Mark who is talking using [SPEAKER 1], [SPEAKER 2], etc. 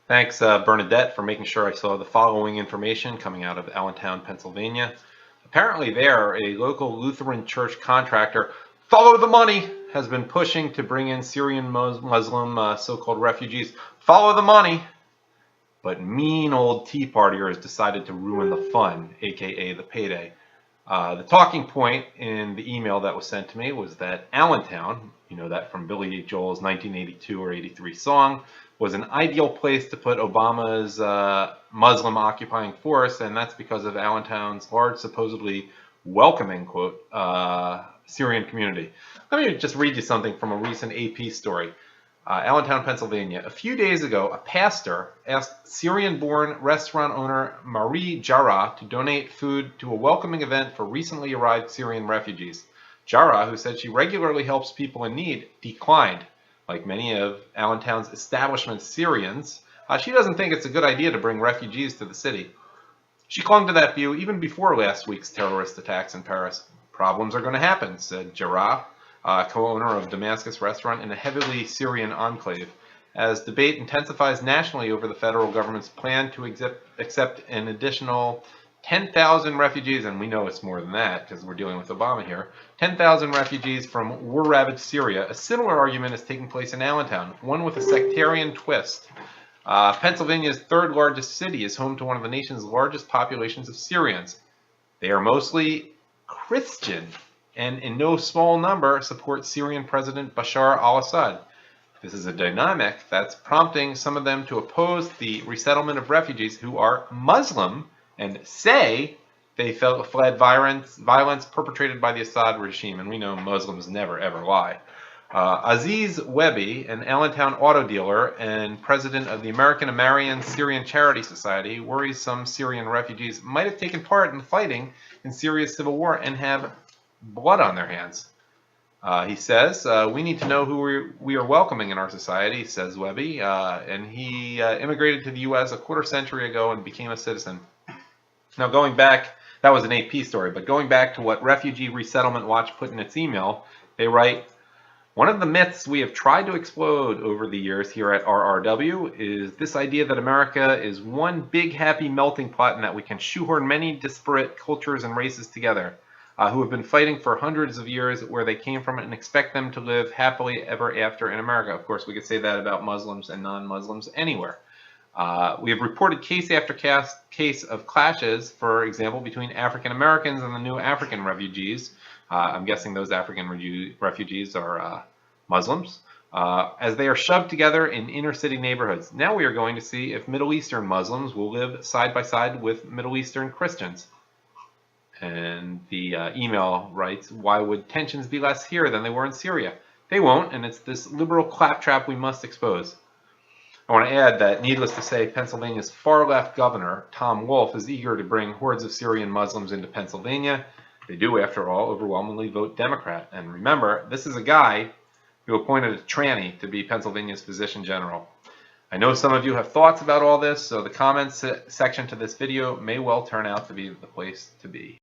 [SPEAKER 1] Thanks, Bernadette, for making sure I saw the following information coming out of Allentown, Pennsylvania. Apparently there, a local Lutheran church contractor, follow the money, has been pushing to bring in Syrian Muslim so-called refugees. Follow the money. But mean old Tea Partiers decided to ruin the fun, aka the payday. The talking point in the email that was sent to me was that Allentown, you know that from Billy Joel's 1982 or 83 song, was an ideal place to put Obama's Muslim occupying force, and that's because of Allentown's large, supposedly welcoming, quote, Syrian community. Let me just read you something from a recent AP story. Allentown, Pennsylvania. A few days ago, a pastor asked Syrian-born restaurant owner Marie Jarrah to donate food to a welcoming event for recently arrived Syrian refugees. Jarrah, who said she regularly helps people in need, declined. Like many of Allentown's establishment Syrians, she doesn't think it's a good idea to bring refugees to the city. She clung to that view even before last week's terrorist attacks in Paris. Problems are going to happen, said Jarrah, co-owner of Damascus Restaurant in a heavily Syrian enclave, as debate intensifies nationally over the federal government's plan to accept an additional 10,000 refugees, and we know it's more than that because we're dealing with Obama here, 10,000 refugees from war-ravaged Syria. A similar argument is taking place in Allentown, one with a sectarian twist. Pennsylvania's third largest city is home to one of the nation's largest populations of Syrians. They are mostly Christian, and in no small number support Syrian President Bashar al-Assad. This is a dynamic that's prompting some of them to oppose the resettlement of refugees who are Muslim and say they fled violence perpetrated by the Assad regime, and we know Muslims never ever lie. Aziz Wehbey, an Allentown auto dealer and president of the American Amarian Syrian Charity Society, worries some Syrian refugees might have taken part in fighting in Syria's civil war and have blood on their hands. He says, we need to know who we are welcoming in our society, says Wehbey, and he immigrated to the U.S. a quarter century ago and became a citizen. Now going back, that was an AP story, but going back to what Refugee Resettlement Watch put in its email, they write, one of the myths we have tried to explode over the years here at RRW is this idea that America is one big happy melting pot and that we can shoehorn many disparate cultures and races together. Who have been fighting for hundreds of years where they came from and expect them to live happily ever after in America. Of course, we could say that about Muslims and non-Muslims anywhere. We have reported case after case of clashes, for example, between African Americans and the new African refugees. I'm guessing those African refugees are Muslims, as they are shoved together in inner city neighborhoods. Now we are going to see if Middle Eastern Muslims will live side by side with Middle Eastern Christians. And the email writes, why would tensions be less here than they were in Syria? They won't, and it's this liberal claptrap we must expose. I want to add that, needless to say, Pennsylvania's far-left governor, Tom Wolf, is eager to bring hordes of Syrian Muslims into Pennsylvania. They do, after all, overwhelmingly vote Democrat. And remember, this is a guy who appointed a tranny to be Pennsylvania's physician general. I know some of you have thoughts about all this, so the comments section to this video may well turn out to be the place to be.